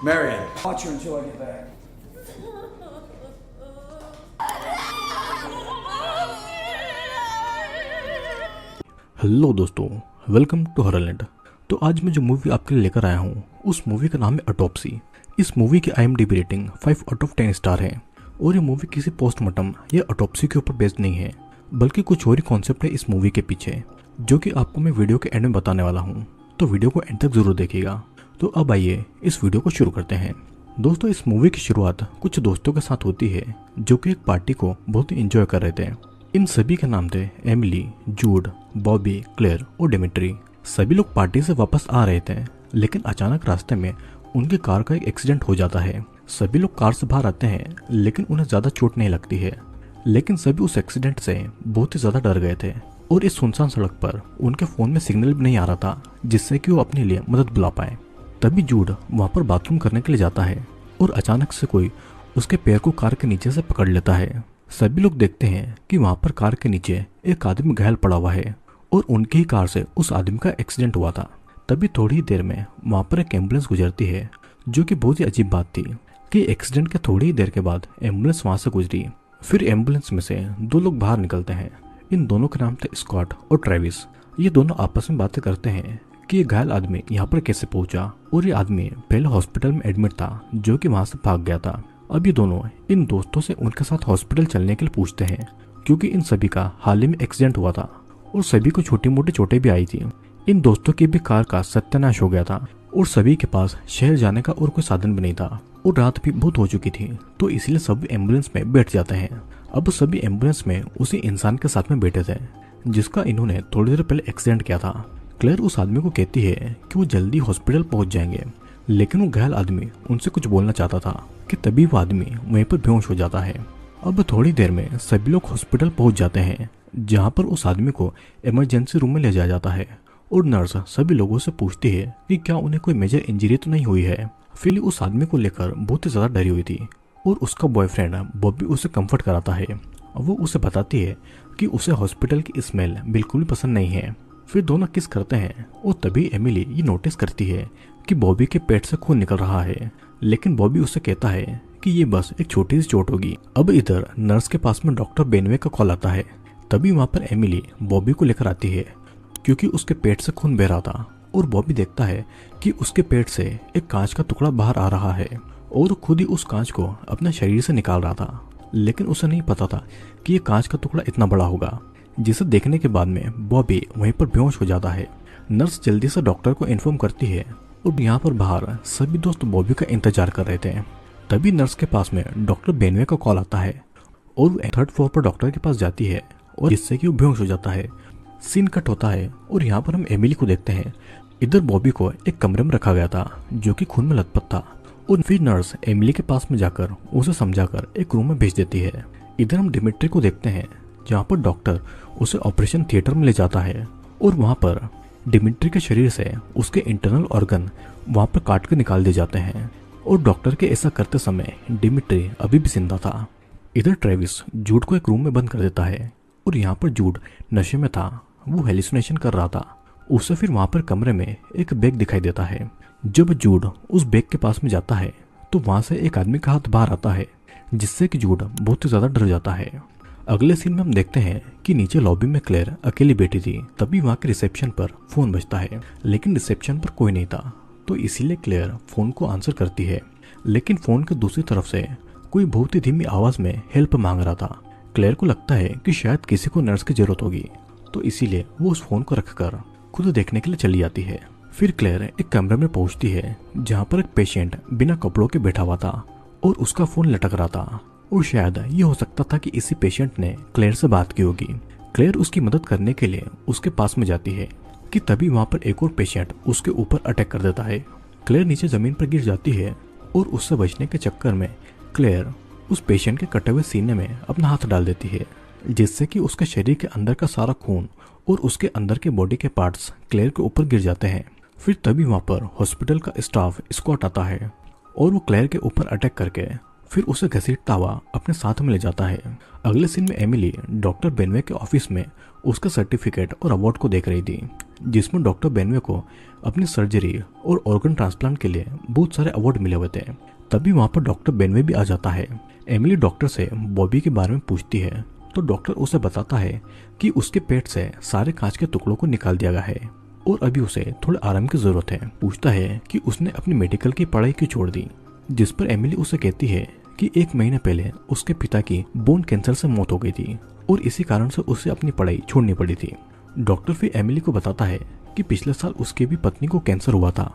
Marion. Watch her until I get back. Hello दोस्तों, welcome to हॉररलैंड। तो आज मैं जो मूवी आपके लिए लेकर आया हूँ उस मूवी का नाम है ऑटोप्सी। इस मूवी की IMDb rating 5 out of 10 star है और ये मूवी किसी पोस्टमार्टम या ऑटोप्सी के ऊपर बेस्ड नहीं है, बल्कि कुछ और ही कॉन्सेप्ट है इस मूवी के पीछे, जो कि आपको मैं वीडियो के एंड में बताने वाला हूँ। तो वीडियो को एंड तक जरूर देखिएगा। तो अब आइए इस वीडियो को शुरू करते हैं। दोस्तों, इस मूवी की शुरुआत कुछ दोस्तों के साथ होती है जो कि एक पार्टी को बहुत ही एंजॉय कर रहे थे। इन सभी के नाम थे एमिली, जूड, बॉबी, क्लेयर और डेमिट्री। सभी लोग पार्टी से वापस आ रहे थे, लेकिन अचानक रास्ते में उनकी कार का एक एक्सीडेंट हो जाता है। सभी लोग कार से बाहर आते हैं, लेकिन उन्हें ज्यादा चोट नहीं लगती है। लेकिन सभी उस एक्सीडेंट से बहुत ही ज्यादा डर गए थे और इस सुनसान सड़क पर उनके फोन में सिग्नल भी नहीं आ रहा था जिससे कि वो अपने लिए मदद बुला पाए। तभी जूड वहां पर बाथरूम करने के लिए जाता है और अचानक से कोई उसके पैर को कार के नीचे से पकड़ लेता है। सभी लोग देखते हैं कि वहां पर कार के नीचे एक आदमी घायल पड़ा हुआ है और उनकी ही कार से उस आदमी का एक्सीडेंट हुआ था। तभी थोड़ी ही देर में वहां पर एक एम्बुलेंस गुजरती है, जो कि बहुत ही अजीब बात थी कि एक्सीडेंट के थोड़ी ही देर के बाद एम्बुलेंस वहां से गुजरी। फिर एम्बुलेंस में से दो लोग बाहर निकलते हैं। इन दोनों के नाम थे स्कॉट और ट्रेविस। ये दोनों आपस में बातें करते हैं कि ये घायल आदमी यहाँ पर कैसे पहुंचा, और ये आदमी पहले हॉस्पिटल में एडमिट था जो कि वहां से भाग गया था। अब ये दोनों इन दोस्तों से उनके साथ हॉस्पिटल चलने के लिए पूछते हैं, क्योंकि इन सभी का हाल ही में एक्सीडेंट हुआ था और सभी को छोटी मोटी चोटें भी आई थी। इन दोस्तों की भी कार का सत्यानाश हो गया था और सभी के पास शहर जाने का और कोई साधन भी नहीं था और रात भी बहुत हो चुकी थी, तो इसलिए सब एम्बुलेंस में बैठ जाते हैं। अब सभी एम्बुलेंस में उसी इंसान के साथ में बैठे थे जिसका इन्होंने थोड़ी देर पहले एक्सीडेंट किया था। क्लेयर उस आदमी को कहती है कि वो जल्दी हॉस्पिटल पहुंच जाएंगे, लेकिन वो घायल आदमी उनसे कुछ बोलना चाहता था कि तभी वो आदमी वहीं पर बेहोश हो जाता है। अब थोड़ी देर में सभी लोग हॉस्पिटल पहुंच जाते हैं, जहां पर उस आदमी को इमरजेंसी रूम में ले जाया जाता है और नर्स सभी लोगों से पूछती है कि क्या उन्हें कोई मेजर इंजरी तो नहीं हुई है। फिर उस आदमी को लेकर बहुत ही ज्यादा डरी हुई थी और उसका बॉयफ्रेंड बॉबी उसे कंफर्ट कराता है। वो उसे बताती है कि उसे हॉस्पिटल की स्मेल बिल्कुल भी पसंद नहीं है। फिर दोनों किस करते हैं और तभी एमिली ये नोटिस करती है कि बॉबी के पेट से खून निकल रहा है, लेकिन बॉबी उसे कहता है कि ये बस एक छोटी सी चोट होगी। अब इधर नर्स के पास में डॉक्टर बेनवे का कॉल आता है। तभी वहां पर एमिली बॉबी को लेकर आती है, क्योंकि उसके पेट से खून बह रहा था और बॉबी देखता है कि उसके पेट से एक कांच का टुकड़ा बाहर आ रहा है और खुद ही उस कांच को अपने शरीर से निकाल रहा था। लेकिन उसे नहीं पता था कि ये कांच का टुकड़ा इतना बड़ा होगा, जिसे देखने के बाद में बॉबी वहीं पर बेहोश हो जाता है। नर्स जल्दी से डॉक्टर को इन्फॉर्म करती है और यहाँ पर बाहर सभी दोस्त बॉबी का इंतजार कर रहे थे। तभी नर्स के पास में डॉक्टर बेनवे का कॉल आता है और वो 3rd फ्लोर पर डॉक्टर के पास जाती है और जिससे कि वो बेहोश हो जाता है। सीन कट होता है और यहाँ पर हम एमिली को देखते हैं। इधर बॉबी को एक कमरे में रखा गया था जो कि खून में लथपथ था और फिर नर्स एमिली के पास में जाकर उसे समझाकर एक रूम में भेज देती है। इधर हम डिमिट्री को देखते हैं, जहाँ पर डॉक्टर उसे ऑपरेशन थिएटर में ले जाता है और वहाँ पर डिमिट्री के शरीर से उसके इंटरनल ऑर्गन वहाँ पर काट कर निकाल दिए जाते हैं और डॉक्टर के ऐसा करते समय डिमिट्री अभी भी जिंदा था। इधर ट्रेविस जूड को एक रूम में बंद कर देता है और यहाँ पर जूड नशे में था, वो हेलुसिनेशन कर रहा था। उसे फिर वहाँ पर कमरे में एक बैग दिखाई देता है। जब जूड उस बैग के पास में जाता है तो वहाँ से एक आदमी का हाथ बाहर आता है, जिससे कि जूड बहुत ही ज्यादा डर जाता है। अगले सीन में हम देखते हैं कि नीचे लॉबी में क्लेयर अकेली बैठी थी। तभी वहाँ के रिसेप्शन पर फोन बजता है, लेकिन रिसेप्शन पर कोई नहीं था, तो इसीलिए क्लेयर फोन को आंसर करती है। लेकिन फोन के दूसरी तरफ से कोई बहुत ही धीमी आवाज में हेल्प मांग रहा था। क्लेयर को लगता है कि शायद किसी को नर्स की जरूरत होगी, तो इसीलिए वो उस फोन को रखकर खुद देखने के लिए चली जाती है। फिर क्लेयर एक कमरे में पहुंचती है जहाँ पर एक पेशेंट बिना कपड़ों के बैठा हुआ था और उसका फोन लटक रहा था और शायद ये हो सकता था कि इसी पेशेंट ने क्लेयर से बात की होगी। क्लेयर उसकी मदद करने के लिए उसके पास में जाती है कि तभी वहां पर एक और पेशेंट उसके ऊपर अटैक कर देता है। क्लेयर नीचे जमीन पर गिर जाती है और उससे बचने के चक्कर में क्लेयर उस पेशेंट के कटे हुए सीने में अपना हाथ डाल देती है, जिससे कि उसके शरीर के अंदर का सारा खून और उसके अंदर के बॉडी के पार्ट्स क्लेयर के ऊपर गिर जाते हैं। फिर तभी वहां पर हॉस्पिटल का स्टाफ स्क्वाड आता है और वो क्लेयर के ऊपर अटैक करके फिर उसे घसीटता हुआ अपने साथ में ले जाता है। अगले सीन में एमिली डॉक्टर बेनवे के ऑफिस में उसका सर्टिफिकेट और अवार्ड को देख रही थी, जिसमें डॉक्टर बेनवे को अपनी सर्जरी और ऑर्गन ट्रांसप्लांट के लिए बहुत सारे अवार्ड मिले हुए थे। तभी वहाँ पर डॉक्टर बेनवे भी आ जाता है। एमिली डॉक्टर से बॉबी के बारे में पूछती है तो डॉक्टर उसे बताता है कि उसके पेट से सारे कांच के टुकड़ों को निकाल दिया गया है और अभी उसे थोड़े आराम की जरूरत है। पूछता है कि उसने अपनी मेडिकल की पढ़ाई क्यों छोड़ दी, जिस पर एमिली उसे कहती है कि 1 महीने पहले उसके पिता की बोन कैंसर से मौत हो गई थी और इसी कारण से उसे अपनी पढ़ाई छोड़नी पड़ी थी। डॉक्टर फिर एमिली को बताता है कि पिछले साल उसकी भी पत्नी को कैंसर हुआ था,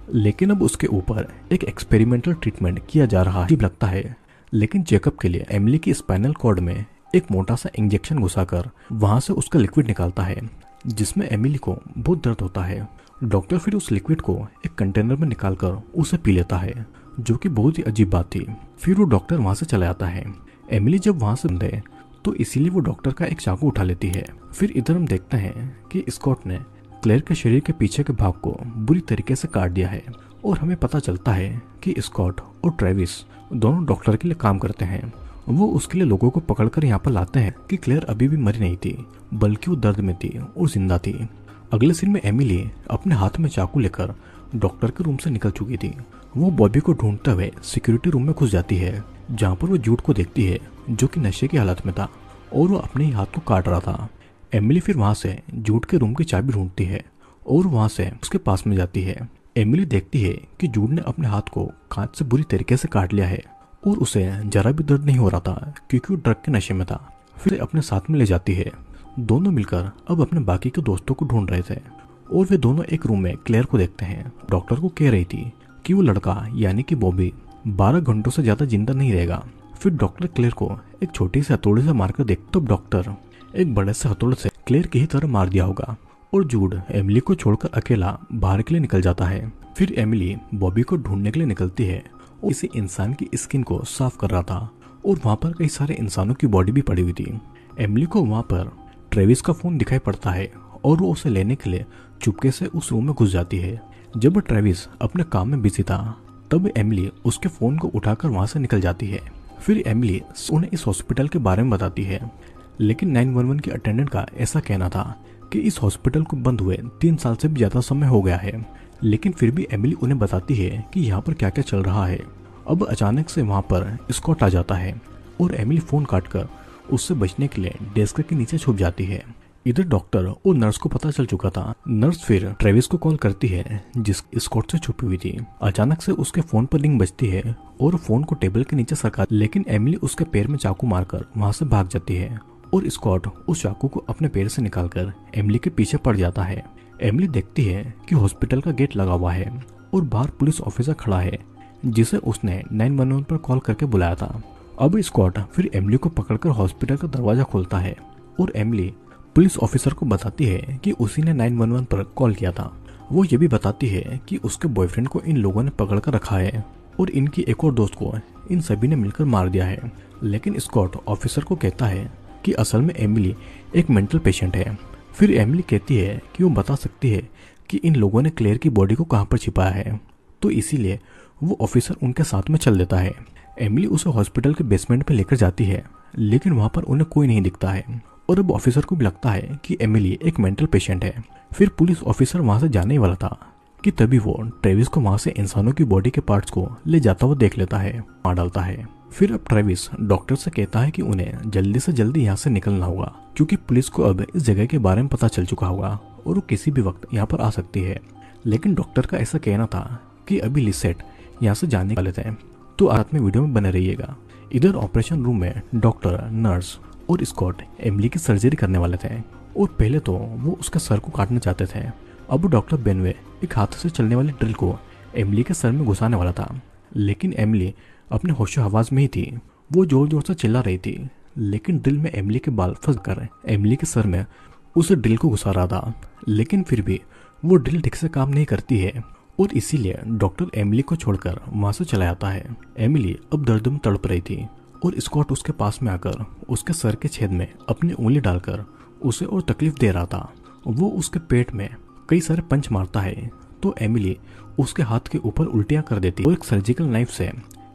लेकिन अब उसके ऊपर एक एक्सपेरिमेंटल ट्रीटमेंट किया जा रहा है लगता है। लेकिन चेकअप के लिए एमिली की स्पाइनल कॉर्ड में एक मोटा सा इंजेक्शन घुसाकर वहां से उसका लिक्विड निकालता है, जिसमें एमिली को बहुत दर्द होता है। डॉक्टर फिर उस लिक्विड को एक कंटेनर में निकालकर उसे पी लेता है, जो कि बहुत ही अजीब बात थी। फिर वो डॉक्टर वहां से चला जाता है। एमिली जब वहां से गए तो इसीलिए वो डॉक्टर का एक चाकू उठा लेती है। फिर इधर हम देखते हैं कि स्कॉट ने क्लेयर के शरीर के पीछे के भाग को बुरी तरीके से काट दिया है और हमें पता चलता है कि स्कॉट और ट्रेविस दोनों डॉक्टर के लिए काम करते हैं। वो उसके लिए लोगों को पकड़कर यहाँ पर लाते हैं कि क्लेयर अभी भी मरी नहीं थी, बल्कि वो दर्द में थी और जिंदा थी। अगले सीन में एमिली अपने हाथ में चाकू लेकर डॉक्टर के रूम से निकल चुकी थी। वो बॉबी को ढूंढते हुए सिक्योरिटी रूम में घुस जाती है, जहाँ पर वो जूड को देखती है जो कि नशे की हालत में था और वो अपने ही हाथ को काट रहा था। एमिली फिर वहां से जूड के रूम की चाबी ढूंढती है और वहां से उसके पास में जाती है। एमिली देखती है कि जूड ने अपने हाथ को कांच से बुरी तरीके से काट लिया है और उसे जरा भी दर्द नहीं हो रहा था क्योंकि वो ड्रग के नशे में था। फिर अपने साथ में ले जाती है। दोनों मिलकर अब अपने बाकी के दोस्तों को ढूंढ रहे थे और वे दोनों एक रूम में क्लेयर को देखते हैं। डॉक्टर को कह रही थी कि वो लड़का यानी कि बॉबी 12 घंटों से ज्यादा जिंदा नहीं रहेगा। फिर डॉक्टर क्लेयर को एक छोटी सी हथौड़े से मारकर देख तो डॉक्टर एक बड़े से हथौड़े से क्लेयर की ही तरह मार दिया होगा और जूड एमिली को छोड़कर अकेला बाहर के लिए निकल जाता है। फिर एमिली बॉबी को ढूंढने के लिए निकलती है और किसी इंसान की स्किन को साफ कर रहा था और वहां पर कई सारे इंसानों की बॉडी भी पड़ी हुई थी। एमिली को वहां पर ट्रेविस का फोन दिखाई पड़ता है और वो उसे लेने के लिए चुपके से उस रूम में घुस जाती है। जब ट्रेविस अपने काम में बिजी था तब एमिली उसके फोन को उठाकर वहां से निकल जाती है। फिर एमिली उन्हें इस हॉस्पिटल के बारे में बताती है, लेकिन 911 के अटेंडेंट का ऐसा कहना था कि इस हॉस्पिटल को बंद हुए 3 साल से भी ज्यादा समय हो गया है। लेकिन फिर भी एमिली उन्हें बताती है कि यहाँ पर क्या क्या चल रहा है। अब अचानक से वहाँ पर स्कॉट आ जाता है और एमिली फोन काटकर उससे बचने के लिए डेस्क के नीचे छुप जाती है। इधर डॉक्टर और नर्स को पता चल चुका था। नर्स फिर ट्रेविस को कॉल करती है जिस स्कॉट से छुपी हुई थी। अचानक से उसके फोन पर रिंग बजती है और फोन को टेबल के नीचे सरका, लेकिन एमिली उसके पैर में चाकू मारकर वहां से भाग जाती है और स्कॉट उस चाकू को अपने पैर से निकालकर एमिली के पीछे पड़ जाता है। एमिली देखती है कि हॉस्पिटल का गेट लगा हुआ है और बाहर पुलिस ऑफिसर खड़ा है जिसे उसने 911 पर कॉल करके बुलाया था। अब स्कॉट फिर एमिली को पकड़कर हॉस्पिटल का दरवाजा खोलता है और एमिली पुलिस ऑफिसर को बताती है कि उसी ने 911 पर कॉल किया था। वो ये भी बताती है कि उसके बॉयफ्रेंड को इन लोगों ने पकड़ कर रखा है और इनकी एक और दोस्त को इन सभी ने मिलकर मार दिया है। लेकिन स्कॉट ऑफिसर को कहता है कि असल में एमिली एक मेंटल पेशेंट है। फिर एमिली कहती है कि वो बता सकती है कि इन लोगों ने क्लेयर की बॉडी को कहाँ पर छिपाया है, तो इसीलिए वो ऑफिसर उनके साथ में चल देता है। एमिली उसे हॉस्पिटल के बेसमेंट में लेकर जाती है, लेकिन वहाँ पर उन्हें कोई नहीं दिखता है और अब ऑफिसर को भी लगता है कि एमिली एक मेंटल पेशेंट है। फिर पुलिस ऑफिसर वहां से जाने ही वाला था कि तभी वो ट्रेविस को वहां से इंसानों की बॉडी के पार्ट्स को ले जाता हुआ देख लेता है, मार डालता है। फिर अब ट्रेविस डॉक्टर से कहता है कि उन्हें जल्दी से जल्दी यहाँ से निकलना होगा क्योंकि पुलिस को अब इस जगह के बारे में पता चल चुका होगा और वो किसी भी वक्त यहाँ पर आ सकती है। लेकिन डॉक्टर का ऐसा कहना था कि अभी लिसेट यहाँ से जाने वाले थे, तो आज में वीडियो में बने रहिएगा। इधर ऑपरेशन रूम में डॉक्टर, नर्स और स्कॉट एमिली की सर्जरी करने वाले थे और पहले तो वो उसके सर को काटना चाहते थे। अब डॉक्टर बेनवे एक हाथ से चलने वाले ड्रिल को एमिली के सर में घुसाने वाला था, लेकिन एमिली अपने होशो हवास में ही थी। वो जोर जोर से चिल्ला रही थी, लेकिन ड्रिल में एमिली के बाल फंस कर एमिली के सर में उस ड्रिल को घुसा रहा था। लेकिन फिर भी वो ड्रिल ठीक से काम नहीं करती है और इसीलिए डॉक्टर एमिली को छोड़कर वहां से चला जाता है। एमिली अब दर्द में तड़प रही थी और स्कॉट उसके पास में आकर उसके सर के छेद में अपनी उंगली डालकर उसे और तकलीफ दे रहा था। वो उसके पेट में कई सारे पंच मारता है तो एमिली उसके हाथ के ऊपर उल्टियां कर देती है और एक सर्जिकल नाइफ से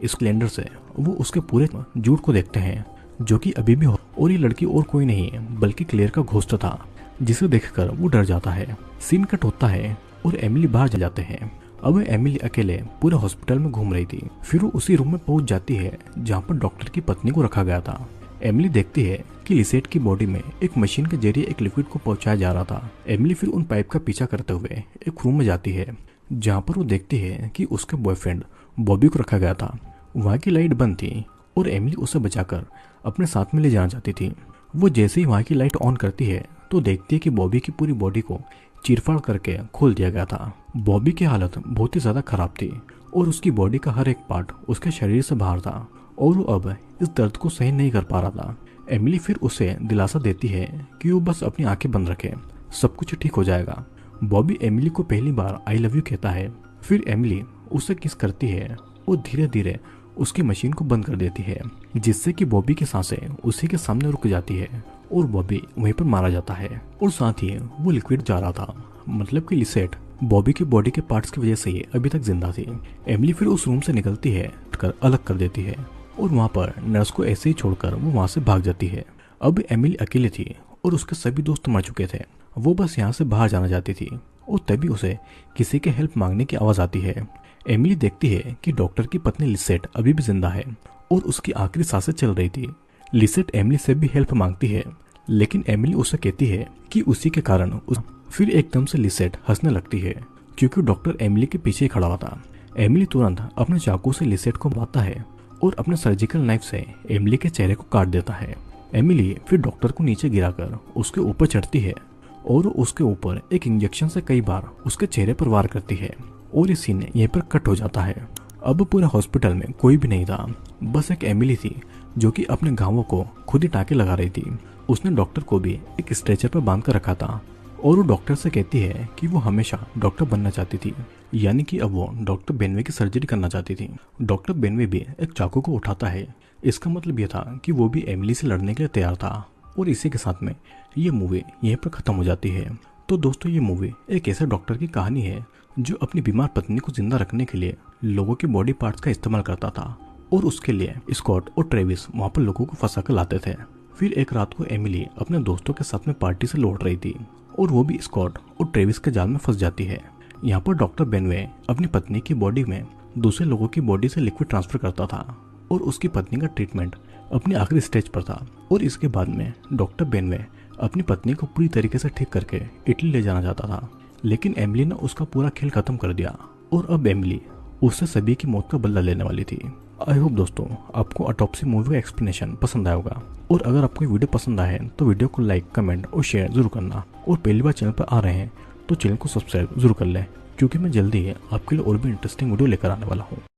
स्प्लेंडर से वो उसके पूरे जूड को देखते हैं जो कि अभी भी हो। और ये लड़की और कोई नहीं बल्कि क्लेयर का घोस्ट था। जिसे देखकर वो डर जाता है। सीन कट होता है और एमिली बाहर जा जाते हैं। अब एमिली अकेले पूरे हॉस्पिटल में घूम रही थी। फिर वो उसी रूम में पहुंच जाती है जहाँ पर डॉक्टर की पत्नी को रखा गया था। एमिली देखती है कि लिसेट की बॉडी में एक मशीन के जरिए एक लिक्विड को पहुंचाया जा रहा था। एमिली फिर उन पाइप का पीछा करते हुए एक रूम में जाती है जहाँ पर वो देखती है कि उसके बॉयफ्रेंड बॉबी को रखा गया था। वहाँ की लाइट बंद थी और एमिली उसे बचाकर अपने साथ में ले जाना चाहती थी। वो जैसे ही वहाँ की लाइट ऑन करती है तो देखती है कि बॉबी की पूरी बॉडी को चीरफाड़ करके खोल दिया गया था। बॉबी की हालत बहुत ही ज्यादा खराब थी और उसकी बॉडी का हर एक पार्ट उसके शरीर से बाहर था और वो अब इस दर्द को सहन नहीं कर पा रहा था। एमिली फिर उसे दिलासा देती है कि वो बस अपनी आंखें बंद रखे, सब कुछ ठीक हो जाएगा। बॉबी एमिली को पहली बार आई लव यू कहता है। फिर एमिली उसे किस करती है और धीरे धीरे उसकी मशीन को बंद कर देती है, जिससे कि बॉबी की सांसें उसी के सामने रुक जाती है और बॉबी वहीं पर मारा जाता है। और साथ ही वो लिक्विड जा रहा था, मतलब कि लिसेट बॉबी की बॉडी के पार्ट्स की वजह से ही अभी तक जिंदा थी। एमिली फिर उस रूम से निकलती है, अलग कर देती है और वहाँ पर नर्स को ऐसे ही छोड़कर वो वहाँ से भाग जाती है। अब एमिली अकेली थी और उसके सभी दोस्त मर चुके थे। वो बस यहाँ से बाहर जाना चाहती थी और तभी उसे किसी के हेल्प मांगने की आवाज आती है। एमिली देखती है कि डॉक्टर की पत्नी लिसेट अभी भी जिंदा है और उसकी आखिरी सांसें चल रही थी। लिसेट एमिली से भी हेल्प मांगती है, लेकिन एमिली उसे कहती है कि उसी के कारण फिर एकदम से लिसेट हंसने लगती है क्योंकि डॉक्टर एमिली के पीछे खड़ा हुआ था। एमिली तुरंत अपने चाकू से लिसेट को मारता है और अपने सर्जिकल नाइफ से एमिली के चेहरे को काट देता है। एमिली फिर डॉक्टर को नीचे गिराकर उसके ऊपर चढ़ती है और उसके ऊपर एक इंजेक्शन से कई बार उसके चेहरे पर वार करती है और ये सीन यहीं पर कट हो जाता है। अब पूरे हॉस्पिटल में कोई भी नहीं था, बस एक एमिली थी जो कि अपने घावों को खुद ही टाँके लगा रही थी। उसने डॉक्टर को भी एक स्ट्रेचर पर बांध कर रखा था और वो डॉक्टर से कहती है कि वो हमेशा डॉक्टर बनना चाहती थी, यानी कि अब वो डॉक्टर बेनवे की सर्जरी करना चाहती थी। डॉक्टर बेनवे भी एक चाकू को उठाता है। इसका मतलब यह था कि वो भी एमिली से लड़ने के लिए तैयार था। और इसी के साथ में ये मूवी यहीं पर खत्म हो जाती है। तो दोस्तों, ये मूवी एक ऐसे डॉक्टर की कहानी है जो अपनी बीमार पत्नी को जिंदा रखने के लिए लोगों के बॉडी पार्ट्स का इस्तेमाल करता था और उसके लिए स्कॉट और ट्रेविस वहाँ पर लोगों को फंसा कर लाते थे। फिर एक रात को एमिली अपने दोस्तों के साथ में पार्टी से लौट रही थी और वो भी स्कॉट और ट्रेविस के जाल में फंस जाती है। यहाँ पर डॉक्टर बेनवे अपनी पत्नी की बॉडी में दूसरे लोगों की बॉडी से लिक्विड ट्रांसफर करता था और उसकी पत्नी का ट्रीटमेंट अपनी आखिरी स्टेज पर था। और इसके बाद में डॉक्टर बेनवे अपनी पत्नी को पूरी तरीके से ठीक करके इटली ले जाना चाहता था, लेकिन एमिली ने उसका पूरा खेल खत्म कर दिया और अब एमिली उससे सभी की मौत का बदला लेने वाली थी। आई होप दोस्तों आपको ऑटोप्सी मूवी का एक्सप्लेनेशन पसंद आया होगा, और अगर आपको वीडियो पसंद आए तो वीडियो को लाइक, कमेंट और शेयर जरूर करना। और पहली बार चैनल पर आ रहे हैं तो चैनल को सब्सक्राइब जरूर कर लें, क्योंकि मैं जल्दी ही आपके लिए और भी इंटरेस्टिंग वीडियो लेकर आने वाला हूँ।